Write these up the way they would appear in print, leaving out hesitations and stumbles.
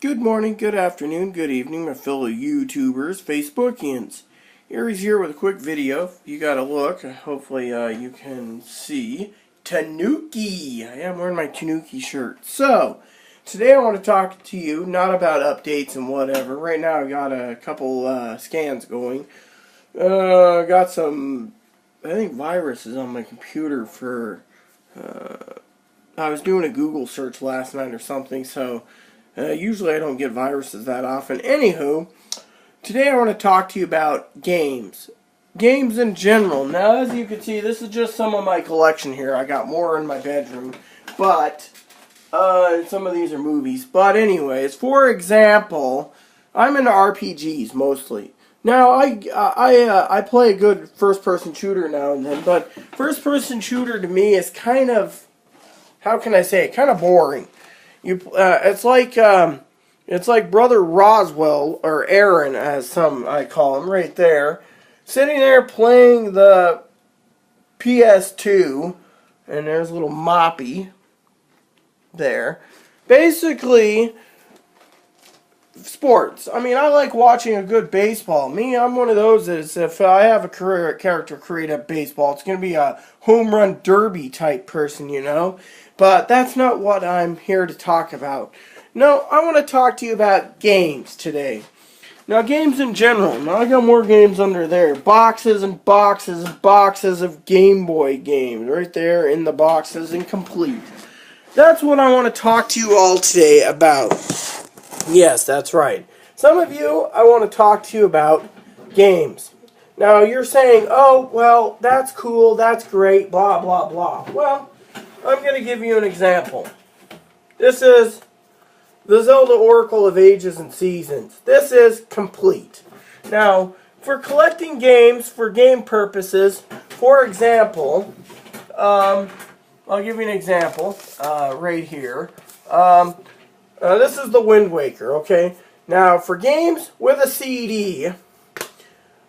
Good morning, good afternoon, good evening, my fellow YouTubers, Facebookians. Aries here with a quick video. You got a look. Hopefully you can see. Tanuki! I am wearing my Tanuki shirt. So, today I want to talk to you, not about updates and whatever. Right now I got a couple scans going. Got some, I think, viruses on my computer for... I was doing a Google search last night or something, so... usually I don't get viruses that often. Anywho, today I want to talk to you about games. Games in general. Now, as you can see, this is just some of my collection here. I got more in my bedroom. But, some of these are movies. But anyways, for example, I'm into RPGs mostly. Now, I play a good first-person shooter now and then. But first-person shooter to me is kind of, how can I say it, kind of boring. It's like Brother Roswell, or Aaron, as some I call him, right there, sitting there playing the PS2, and there's a little Moppy there. Basically, sports. I mean, I like watching a good baseball. Me, I'm one of those that is, if I have a character create a baseball, it's going to be a home run derby type person, you know. But that's not what I'm here to talk about. No, I want to talk to you about games today. Now, games in general. Now, I got more games under there. Boxes and boxes and boxes of Game Boy games. Right there in the boxes and complete. That's what I want to talk to you all today about. Yes, that's right. Some of you, I want to talk to you about games. Now, you're saying, oh, well, that's cool, that's great, blah, blah, blah. Well, I'm going to give you an example. This is the Zelda Oracle of Ages and Seasons. This is complete. Now, for collecting games for game purposes, for example, I'll give you an example right here. This is the Wind Waker, okay? Now, for games with a CD,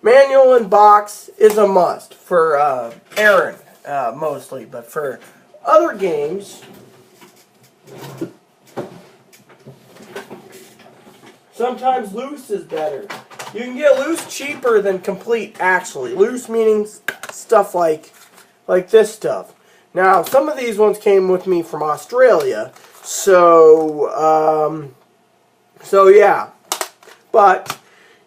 manual and box is a must for Aaron, mostly. But for other games, sometimes loose is better. You can get loose cheaper than complete, actually. Loose meaning stuff like this stuff. Now, some of these ones came with me from Australia, so yeah. But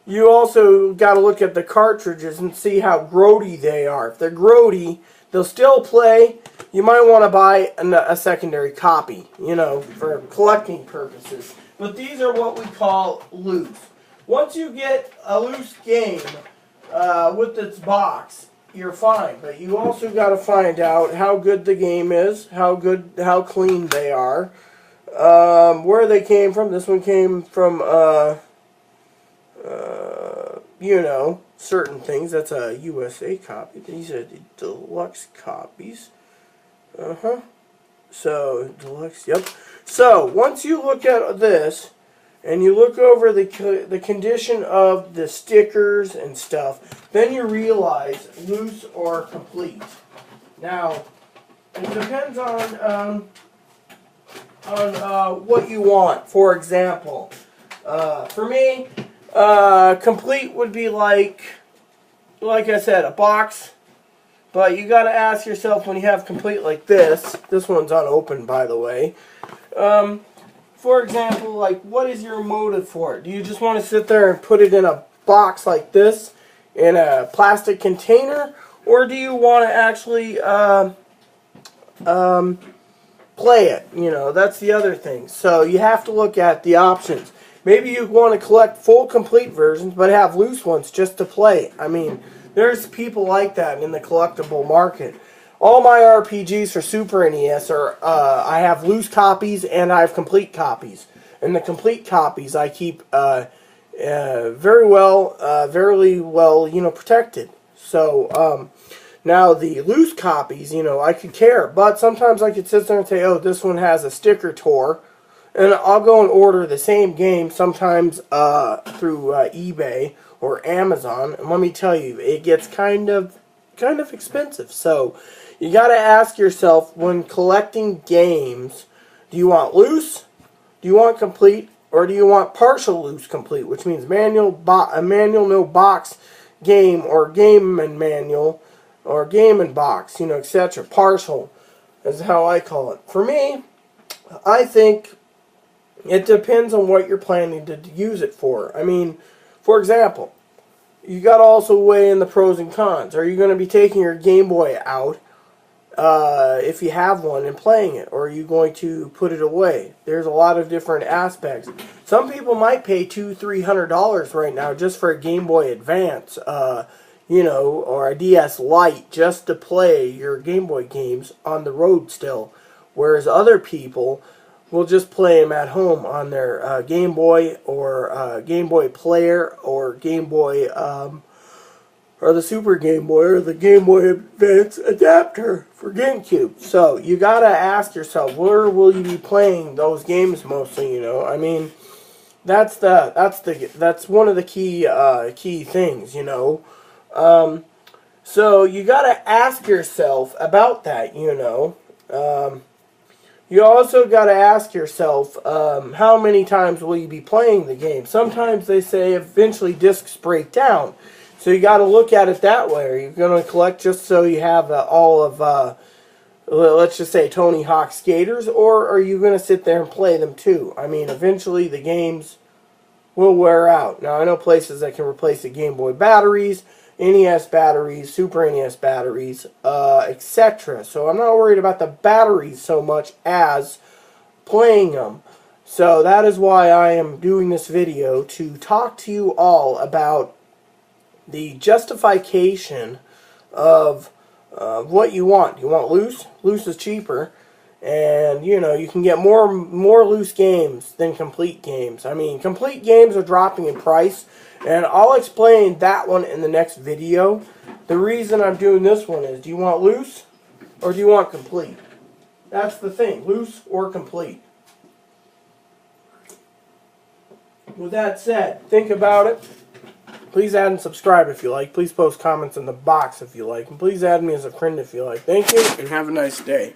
you also got to look at the cartridges and see how grody they are. If they're grody, they'll still play. You might want to buy a secondary copy, you know, for collecting purposes. But these are what we call loose. Once you get a loose game with its box, you're fine. But you also got to find out how good the game is, how clean they are, where they came from. This one came from, you know, certain things. That's a USA copy. These are the deluxe copies. So, deluxe, yep. So, once you look at this, and you look over the condition of the stickers and stuff, then you realize loose or complete. Now, it depends on what you want. For example, for me, complete would be like I said, a box. But you got to ask yourself when you have complete like this. This one's unopened, by the way. For example, like, what is your motive for it? Do you just want to sit there and put it in a box like this, in a plastic container, or do you want to actually play it? You know, that's the other thing. So you have to look at the options. Maybe you want to collect full complete versions, but have loose ones just to play. I mean, there's people like that in the collectible market. All my RPGs for Super NES are, I have loose copies and I have complete copies. And the complete copies I keep very well, you know, protected. So, now the loose copies, you know, I could care. But sometimes I could sit there and say, oh, this one has a sticker tore. And I'll go and order the same game sometimes through eBay or Amazon, and let me tell you, it gets kind of expensive. So you got to ask yourself, when collecting games, do you want loose, do you want complete, Or do you want partial loose complete, which means a manual no box game, or game and manual, or game and box, etc. Partial is how I call it. For me, I think it depends on what you're planning to use it for. I mean, for example, you got to also weigh in the pros and cons. Are you going to be taking your Game Boy out, if you have one, and playing it, or are you going to put it away? There's a lot of different aspects. Some people might pay $200-300 right now just for a Game Boy Advance, or a DS Lite, just to play your Game Boy games on the road still. Whereas other people will just play them at home on their Game Boy, or Game Boy Player, or Game Boy, or the Super Game Boy, or the Game Boy Advance adapter for GameCube. So you gotta ask yourself, where will you be playing those games mostly? I mean, that's one of the key things. So you gotta ask yourself about that. You also got to ask yourself, how many times will you be playing the game? Sometimes they say eventually discs break down. So you got to look at it that way. Are you going to collect just so you have all of, let's just say, Tony Hawk skaters? Or are you going to sit there and play them too? I mean, eventually the games will wear out. Now, I know places that can replace the Game Boy batteries, NES batteries, Super NES batteries, etc. So I'm not worried about the batteries so much as playing them. So that is why I am doing this video, to talk to you all about the justification of what you want. You want loose? Loose is cheaper. And, you can get more loose games than complete games. I mean, complete games are dropping in price. And I'll explain that one in the next video. The reason I'm doing this one is, do you want loose or do you want complete? That's the thing, loose or complete. With that said, think about it. Please add and subscribe if you like. Please post comments in the box if you like. And please add me as a friend if you like. Thank you, and have a nice day.